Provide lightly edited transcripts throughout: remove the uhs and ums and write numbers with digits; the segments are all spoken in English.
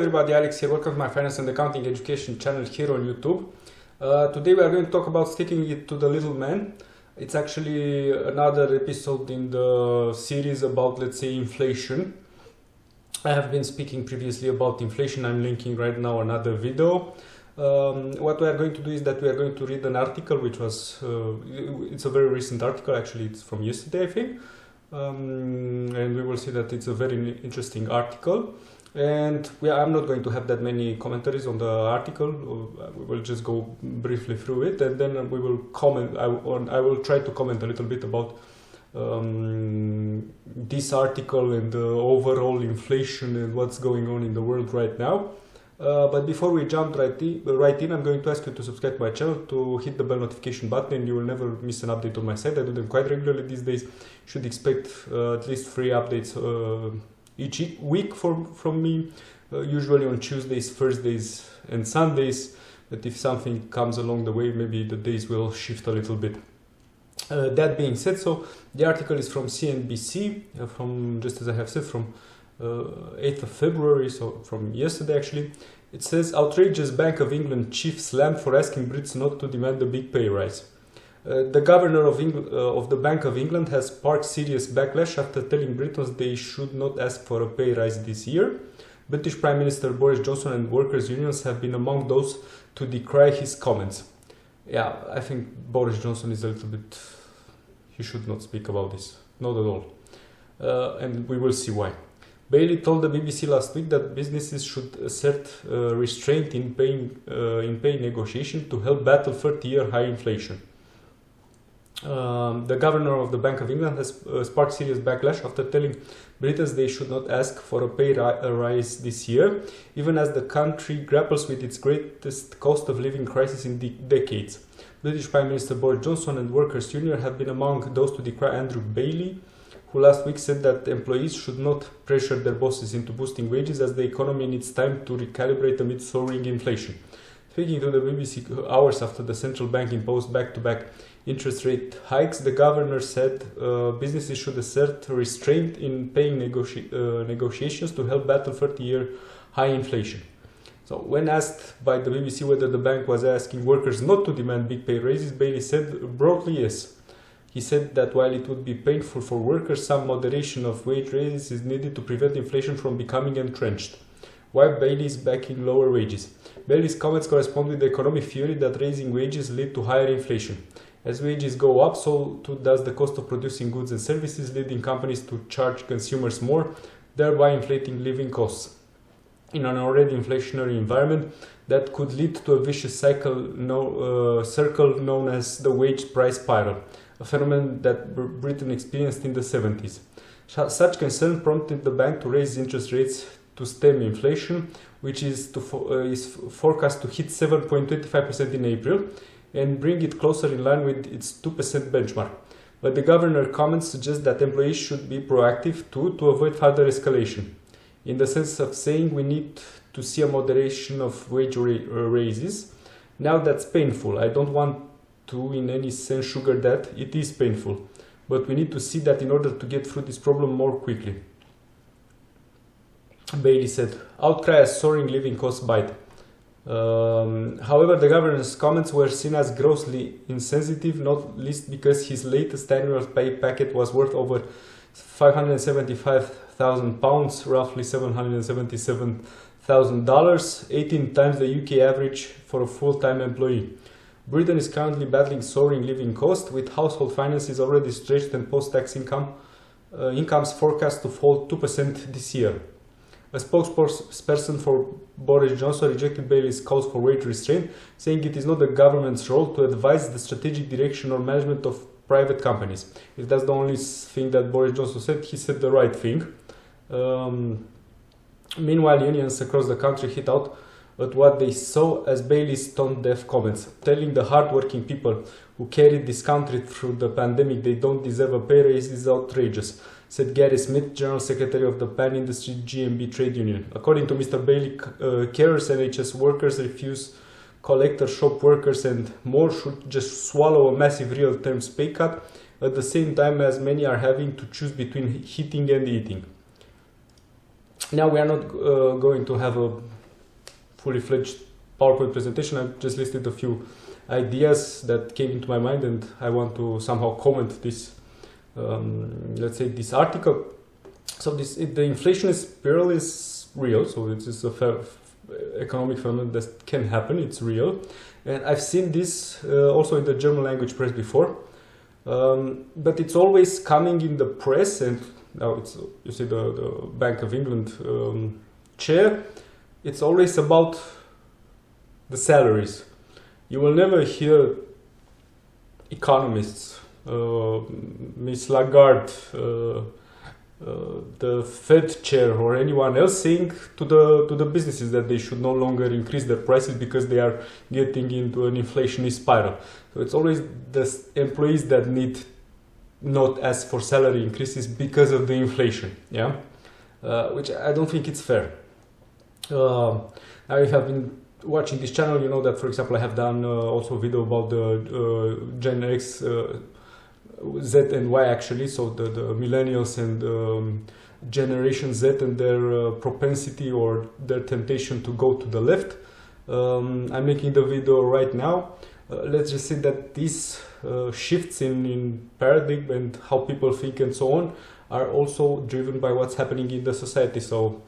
everybody, Alex here. Welcome to my finance and accounting education channel here on YouTube. Today we are going to talk about sticking it to the little man. It's actually another episode in the series about, let's say, inflation. I have been speaking previously about inflation. I'm linking right now another video. What we are going to do is that we are going to read an article which was, it's a very recent article, actually it's from yesterday I think. And we will see that it's a very interesting article. And I'm not going to have that many commentaries on the article. We will just go briefly through it, and then we will comment. I will try to comment a little bit about this article and the overall inflation and what's going on in the world right now. But before we jump right in, I'm going to ask you to subscribe to my channel, to hit the bell notification button, and you will never miss an update on my site. I do them quite regularly these days. You should expect at least 3 updates each week from me, usually on Tuesdays, Thursdays and Sundays, but if something comes along the way, maybe the days will shift a little bit. That being said, so the article is from CNBC, from, just as I have said, from 8th of February, so from yesterday actually. It says, outrageous Bank of England chief slammed for asking Brits not to demand a big pay rise. The governor of the Bank of England has sparked serious backlash after telling Britons they should not ask for a pay rise this year. British Prime Minister Boris Johnson and workers' unions have been among those to decry his comments. Yeah, I think Boris Johnson is a little bit... he should not speak about this. Not at all. And we will see why. Bailey told the BBC last week that businesses should assert restraint in pay negotiation to help battle 30-year high inflation. The governor of the Bank of England has sparked serious backlash after telling Britons they should not ask for a pay rise this year, even as the country grapples with its greatest cost of living crisis in decades. British Prime Minister Boris Johnson and Workers' Union have been among those to decry Andrew Bailey, who last week said that employees should not pressure their bosses into boosting wages as the economy needs time to recalibrate amid soaring inflation. Speaking to the BBC hours after the central bank imposed back-to-back interest rate hikes, the governor said businesses should assert restraint in paying negotiations to help battle 30-year high inflation. So, when asked by the BBC whether the bank was asking workers not to demand big pay raises, Bailey said broadly yes. He said that while it would be painful for workers, some moderation of wage raises is needed to prevent inflation from becoming entrenched. Why Bailey is backing lower wages? Bailey's comments correspond with the economic theory that raising wages lead to higher inflation. As wages go up, so too does the cost of producing goods and services, leading companies to charge consumers more, thereby inflating living costs. In an already inflationary environment, that could lead to a vicious circle known as the wage price spiral, a phenomenon that Britain experienced in the 70s. Such concern prompted the bank to raise interest rates to stem inflation, which is forecast to hit 7.25% in April and bring it closer in line with its 2% benchmark. But the governor's comments suggest that employees should be proactive too to avoid further escalation, in the sense of saying we need to see a moderation of wage raises. Now that's painful. I don't want to in any sense sugar that. It is painful. But we need to see that in order to get through this problem more quickly. Bailey said, outcry as soaring living costs bite. However, the governor's comments were seen as grossly insensitive, not least because his latest annual pay packet was worth over £575,000, roughly $777,000, 18 times the UK average for a full-time employee. Britain is currently battling soaring living costs, with household finances already stretched and post-tax incomes forecast to fall 2% this year. A spokesperson for Boris Johnson rejected Bailey's calls for wage restraint, saying it is not the government's role to advise the strategic direction or management of private companies. If that's the only thing that Boris Johnson said, he said the right thing. Meanwhile, unions across the country hit out at what they saw as Bailey's tone-deaf comments, telling the hard-working people who carried this country through the pandemic they don't deserve a pay raise is outrageous, said Gary Smith, General Secretary of the Pan-Industry GMB Trade Union. According to Mr. Bailey, carers, NHS workers, refuse collector shop workers and more should just swallow a massive real terms pay cut at the same time as many are having to choose between heating and eating. Now we are not going to have a fully fledged PowerPoint presentation. I've just listed a few ideas that came into my mind, and I want to somehow comment this, let's say, this article. So the inflation spiral is real. So it is a economic phenomenon that can happen. It's real, and I've seen this also in the German language press before. But it's always coming in the press, and now it's, you see the Bank of England chair. It's always about the salaries. You will never hear economists, Miss Lagarde, the Fed chair, or anyone else saying to the businesses that they should no longer increase their prices because they are getting into an inflationary spiral. So it's always the employees that need not ask for salary increases because of the inflation, yeah, which I don't think it's fair. Now, if you have been watching this channel, you know that, for example, I have done also a video about the Gen X, Z and Y actually, so the millennials and Generation Z and their propensity or their temptation to go to the left. I'm making the video right now. Let's just say that these shifts in paradigm and how people think and so on are also driven by what's happening in the society. So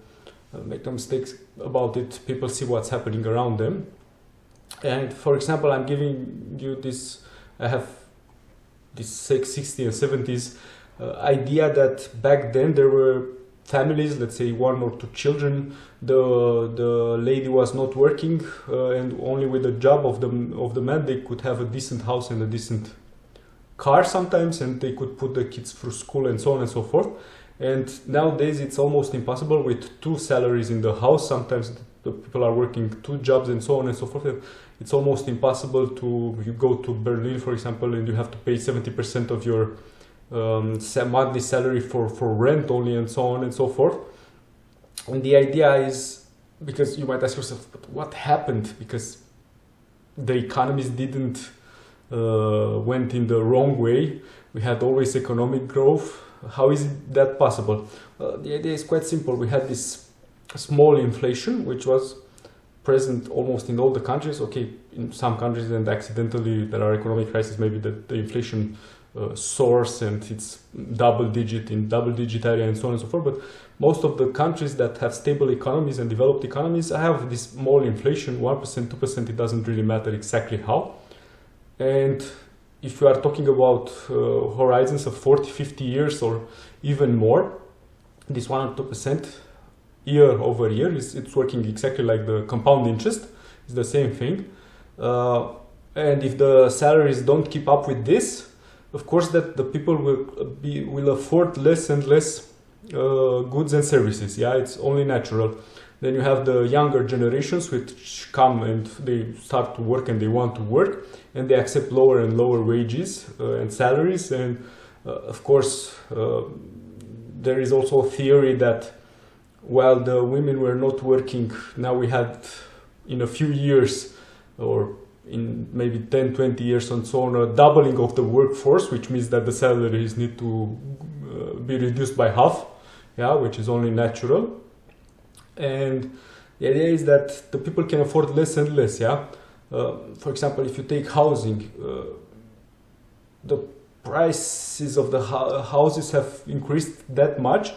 make no mistakes about it, people see what's happening around them. And for example, I'm giving you this, I have this 60s and 70s idea that back then there were families, let's say 1 or 2 children, the lady was not working, and only with the job of the man they could have a decent house and a decent car sometimes, and they could put the kids through school and so on and so forth. And nowadays it's almost impossible with 2 salaries in the house. Sometimes the people are working 2 jobs and so on and so forth. It's almost impossible to, you go to Berlin, for example, and you have to pay 70% of your monthly salary for rent only, and so on and so forth. And the idea is, because you might ask yourself, but what happened? Because the economies didn't went in the wrong way. We had always economic growth. How is that possible? The idea is quite simple. We had this small inflation, which was present almost in all the countries. Okay, in some countries, and accidentally there are economic crises, maybe the inflation soars and it's double digit area and so on and so forth. But most of the countries that have stable economies and developed economies have this small inflation, 1%, 2%, it doesn't really matter exactly how. And if you are talking about horizons of 40, 50 years or even more, this 1 or 2% year over year, it's working exactly like the compound interest. It's the same thing. And if the salaries don't keep up with this, of course that the people will afford less and less goods and services. Yeah, it's only natural. Then you have the younger generations which come and they start to work and they want to work, and they accept lower and lower wages and salaries. And of course there is also a theory that while the women were not working, now we had in a few years, or in maybe 10, 20 years and so on, a doubling of the workforce, which means that the salaries need to be reduced by half, yeah, which is only natural. And the idea is that the people can afford less and less, yeah. For example, if you take housing, the prices of the houses have increased that much,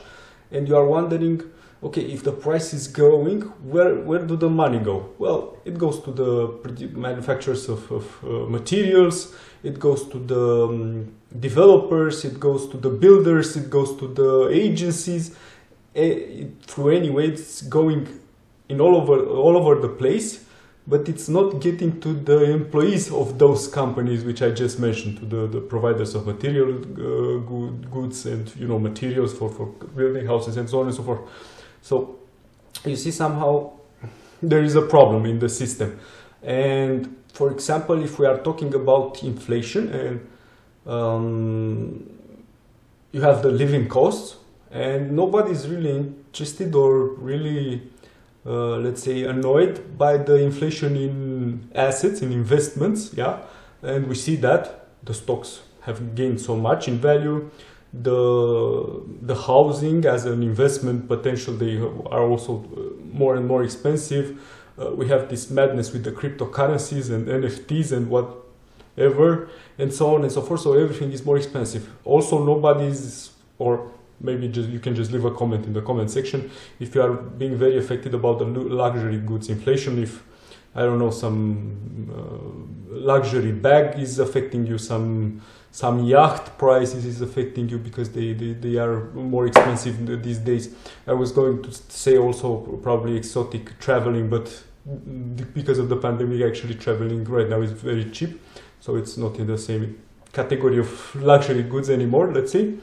and you are wondering, okay, if the price is growing, where do the money go? Well, it goes to the manufacturers of materials, it goes to the developers, it goes to the builders, it goes to the agencies. Through any way, it's going in all over the place, but it's not getting to the employees of those companies which I just mentioned, to the providers of material goods and materials for building houses and so on and so forth. So you see, somehow there is a problem in the system. And for example, if we are talking about inflation, and you have the living costs, and nobody is really interested or really, let's say, annoyed by the inflation in assets, in investments, yeah. And we see that the stocks have gained so much in value. The housing as an investment potential, they are also more and more expensive. we have this madness with the cryptocurrencies and NFTs and whatever, and so on and so forth. So everything is more expensive. Also, nobody's, or maybe you can just leave a comment in the comment section if you are being very affected about the luxury goods inflation. If, I don't know, some luxury bag is affecting you, some yacht prices is affecting you because they are more expensive these days. I was going to say also probably exotic traveling, but because of the pandemic, actually traveling right now is very cheap, so it's not in the same category of luxury goods anymore, let's say.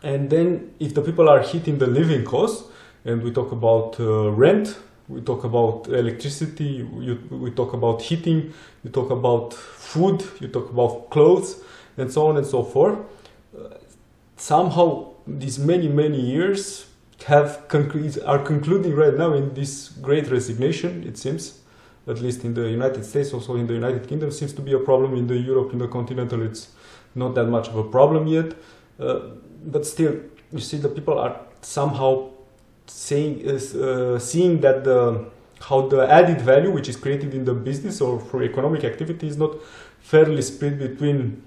And then if the people are hitting the living costs, and we talk about rent, we talk about electricity, we talk about heating, we talk about food, you talk about clothes, and so on and so forth. Somehow these many years are concluding right now in this great resignation, it seems, at least in the United States, also in the United Kingdom. Seems to be a problem. In the Europe, in the continental, it's not that much of a problem yet. But still, you see, the people are somehow seeing that how the added value which is created in the business or for economic activity is not fairly split between,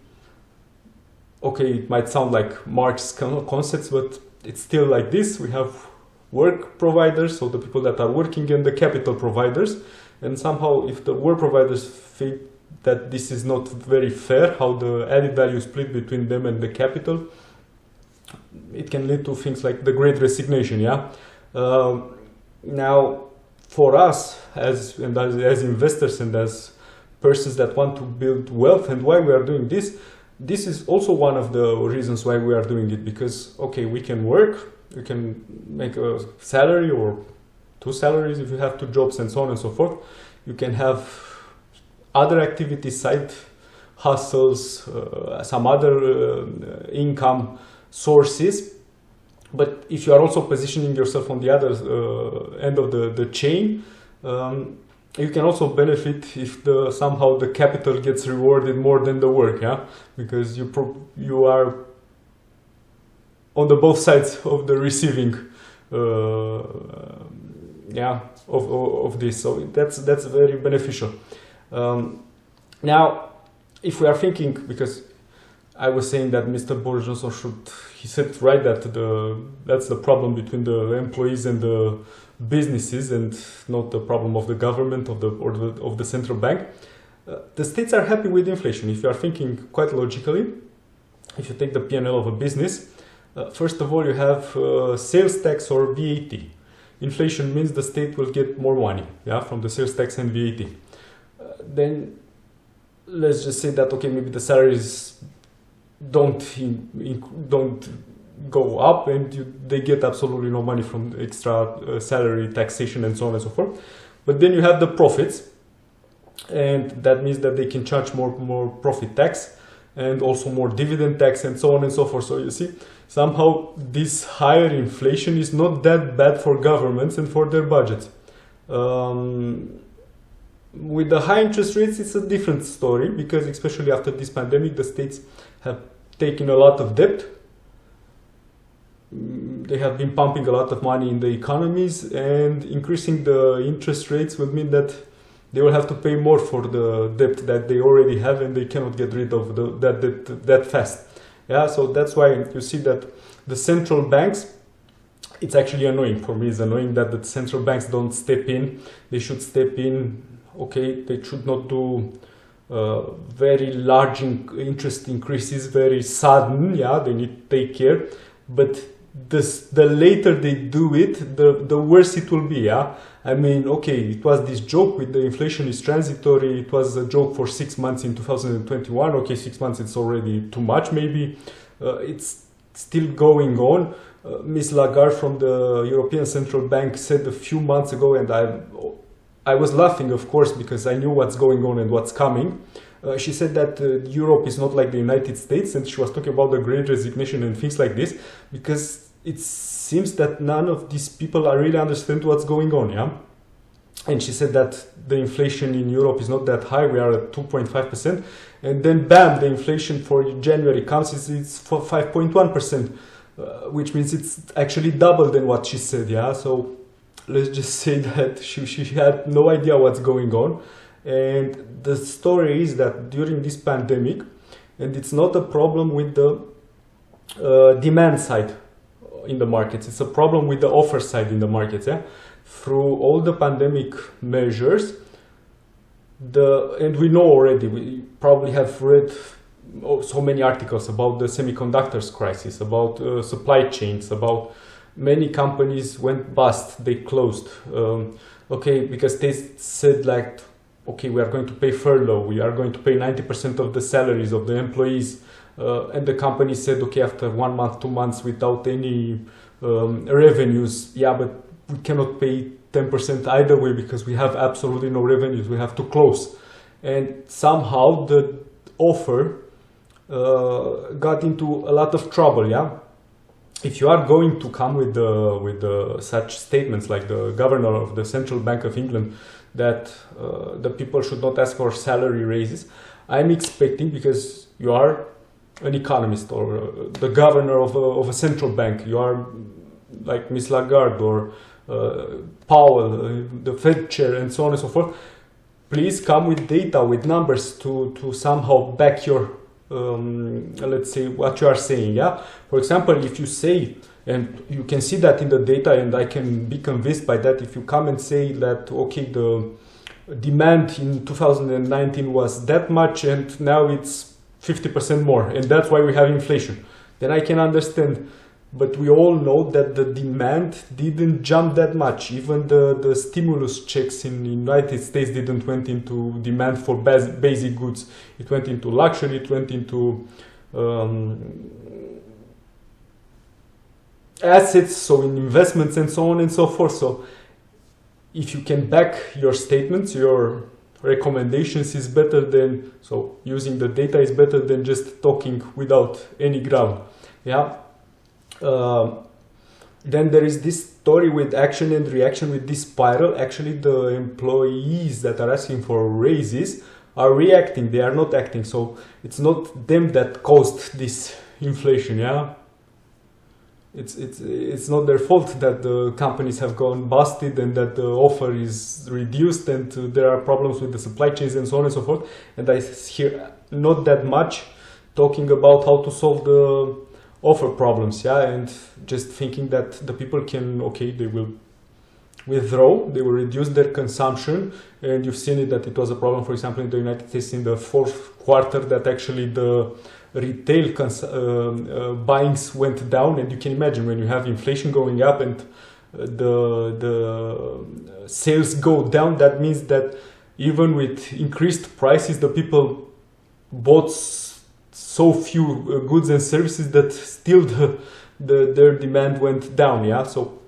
okay, it might sound like Marx concepts, but it's still like this. We have work providers, so the people that are working, and the capital providers. And somehow, if the work providers feel that this is not very fair, how the added value is split between them and the capital, it can lead to things like the great resignation. Yeah. Now, for us as investors and as persons that want to build wealth, and why we are doing this is also one of the reasons why we are doing it. Because, okay, we can work, we can make a salary or 2 salaries if you have 2 jobs and so on and so forth. You can have other activities, side hustles, some other income sources. But if you are also positioning yourself on the other end of the chain, you can also benefit if somehow the capital gets rewarded more than the work, yeah, because you are on the both sides of the receiving, of this. So that's very beneficial. Now, if we are thinking, because I was saying that Mr. Boris Johnson he said right that that's the problem between the employees and the businesses, and not the problem of the government of the central bank. The states are happy with inflation. If you are thinking quite logically, if you take the P&L of a business, first of all you have sales tax or VAT. Inflation means the state will get more money, yeah, from the sales tax and VAT. Then let's just say that, okay, maybe the salaries don't go up, and they get absolutely no money from extra salary taxation and so on and so forth. But then you have the profits, and that means that they can charge more profit tax and also more dividend tax and so on and so forth. So you see, somehow this higher inflation is not that bad for governments and for their budgets. With the high interest rates, it's a different story, because especially after this pandemic, the states have taken a lot of debt. They have been pumping a lot of money in the economies, and increasing the interest rates would mean that they will have to pay more for the debt that they already have, and they cannot get rid of that debt that fast. Yeah, so that's why you see that the central banks, it's actually annoying for me. It's annoying that the central banks don't step in. They should step in. Okay, they should not do very large interest increases, very sudden. Yeah, they need to take care. But the later they do it, the worse it will be. Yeah, I mean, okay, it was this joke with the inflation is transitory. It was a joke for 6 months in 2021. Okay, 6 months, it's already too much. Maybe it's still going on. Ms. Lagarde from the European Central Bank said a few months ago, and I was laughing, of course, because I knew what's going on and what's coming. She said that Europe is not like the United States, and she was talking about the Great Resignation and things like this, because it seems that none of these people really understand what's going on, yeah? And she said that the inflation in Europe is not that high, we are at 2.5%, and then bam, the inflation for January comes, it's for 5.1%, which means it's actually double than what she said, yeah? So let's just say that she had no idea what's going on. And the story is that during this pandemic, and it's not a problem with the demand side in the markets, it's a problem with the offer side in the markets. Yeah? Through all the pandemic measures, and we know already, we probably have read so many articles about the semiconductors crisis, about supply chains, about many companies went bust, they closed. Okay, because they said like, okay, we are going to pay furlough, we are going to pay 90% of the salaries of the employees. And the company said, okay, after 1 month, 2 months without any revenues, yeah, but we cannot pay 10% either way because we have absolutely no revenues, we have to close. And somehow the offer got into a lot of trouble, yeah? If you are going to come with such statements like the governor of the Central Bank of England that the people should not ask for salary raises, I'm expecting, because you are an economist or the governor of a central bank, you are like Miss Lagarde or Powell, the Fed chair, and so on and so forth, please come with data, with numbers to somehow back your, let's say, what you are saying. Yeah. For example, if you say, and you can see that in the data, and I can be convinced by that, if you come and say that, okay, the demand in 2019 was that much and now it's 50% more, and that's why we have inflation, then I can understand. But we all know that the demand didn't jump that much. Even the stimulus checks in the United States didn't went into demand for basic goods. It went into luxury, it went into assets, so in investments and so on and so forth. So if you can back your statements, your recommendations is better than, so using the data is better than just talking without any ground. Yeah. Then there is this story with action and reaction with this spiral. Actually, the employees that are asking for raises are reacting, they are not acting. So it's not them that caused this inflation. Yeah, it's not their fault that the companies have gone busted and that the offer is reduced and there are problems with the supply chains and so on and so forth. And I hear not that much talking about how to solve the offer problems, yeah, and just thinking that the people can, okay, they will withdraw, they will reduce their consumption, and you've seen it that it was a problem, for example, in the United States in the fourth quarter, that actually the retail buyings went down. And you can imagine when you have inflation going up and the sales go down, that means that even with increased prices, the people bought so few goods and services that still their demand went down. Yeah, so,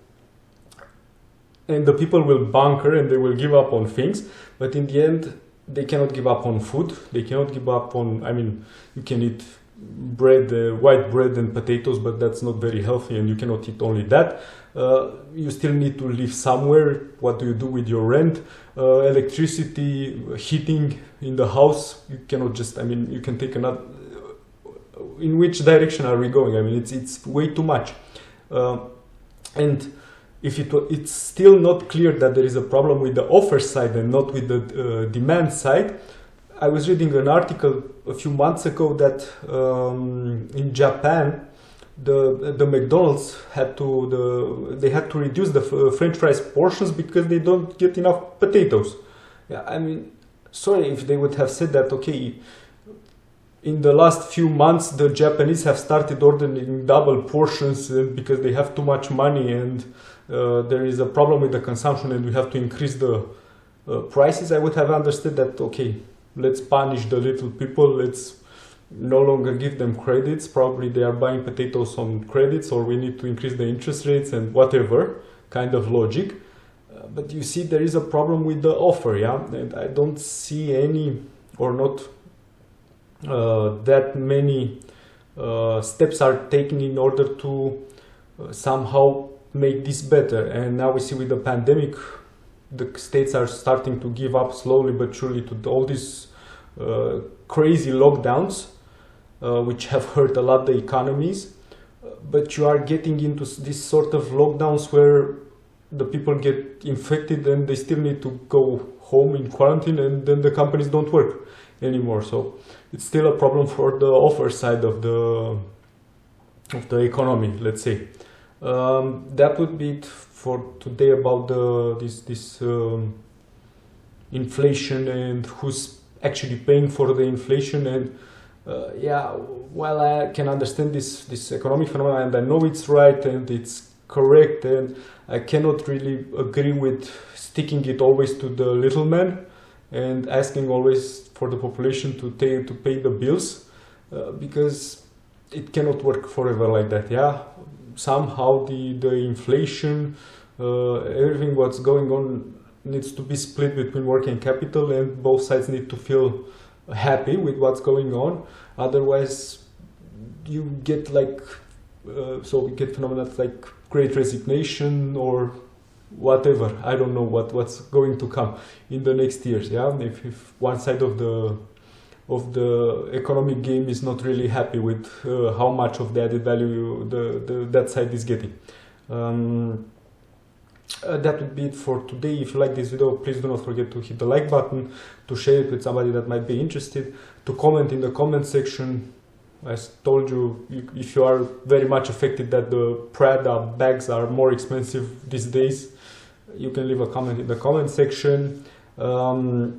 and the people will bunker and they will give up on things, but in the end they cannot give up on food, they cannot give up on, I mean, you can eat bread, white bread and potatoes, but that's not very healthy, and you cannot eat only that. You still need to live somewhere. What do you do with your rent? Electricity, heating in the house, you cannot just, I mean, you can take another. In which direction are we going? I mean, it's way too much. And if it's still not clear that there is a problem with the offer side and not with the demand side. I was reading an article a few months ago that in Japan, the McDonald's had to reduce the French fries portions because they don't get enough potatoes. Yeah, I mean, sorry, if they would have said that, okay, in the last few months the Japanese have started ordering double portions because they have too much money and there is a problem with the consumption and we have to increase the prices, I would have understood that, okay, let's punish the little people, let's no longer give them credits, probably they are buying potatoes on credits, or we need to increase the interest rates and whatever kind of logic. But you see, there is a problem with the offer, yeah, and I don't see any, or not that many steps are taken in order to somehow make this better. And now we see with the pandemic, the states are starting to give up slowly but surely to all these crazy lockdowns, which have hurt a lot the economies. But you are getting into this sort of lockdowns where the people get infected and they still need to go home in quarantine, and then the companies don't work anymore. So it's still a problem for the offer side of the economy, let's say. That would be it for today about this inflation and who's actually paying for the inflation. And yeah, well, I can understand this economic phenomenon, and I know it's right and it's correct, and I cannot really agree with sticking it always to the little man and asking always for the population to pay the bills, because it cannot work forever like that. Yeah, somehow the inflation, everything what's going on needs to be split between working capital, and both sides need to feel happy with what's going on. Otherwise you get like so we get phenomena like great resignation or whatever. I don't know what's going to come in the next years. Yeah, if one side of the economic game is not really happy with how much of the added value that side is getting. That would be it for today. If you like this video, please do not forget to hit the like button, to share it with somebody that might be interested, to comment in the comment section. As told you, if you are very much affected that the Prada bags are more expensive these days, you can leave a comment in the comment section. Most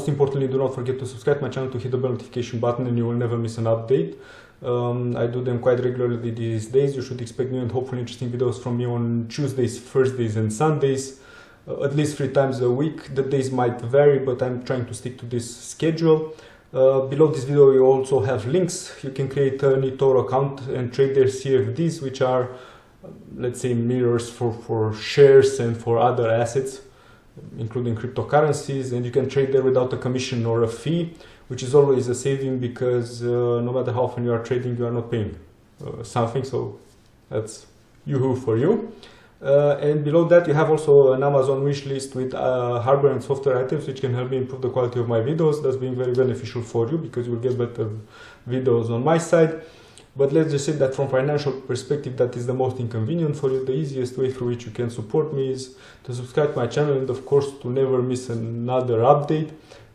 importantly, do not forget to subscribe to my channel, to hit the bell notification button, and you will never miss an update. I do them quite regularly these days. You should expect new and hopefully interesting videos from me on Tuesdays, Thursdays and Sundays, at least 3 times a week. The days might vary, but I'm trying to stick to this schedule. Below this video you also have links. You can create an eToro account and trade their CFDs, which are, let's say, mirrors for shares and for other assets, including cryptocurrencies, and you can trade there without a commission or a fee, which is always a saving, because no matter how often you are trading, you are not paying something. So that's yoo-hoo for you. And below that you have also an Amazon wish list with hardware and software items which can help me improve the quality of my videos. That's been very beneficial for you, because you will get better videos on my side. But let's just say that from financial perspective, that is the most inconvenient for you. The easiest way through which you can support me is to subscribe to my channel, and of course to never miss another update.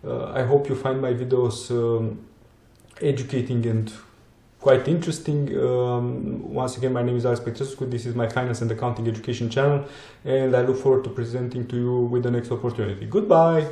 I hope you find my videos educating and quite interesting. Once again, my name is Alex Petrescu. This is my finance and accounting education channel, and I look forward to presenting to you with the next opportunity. Goodbye.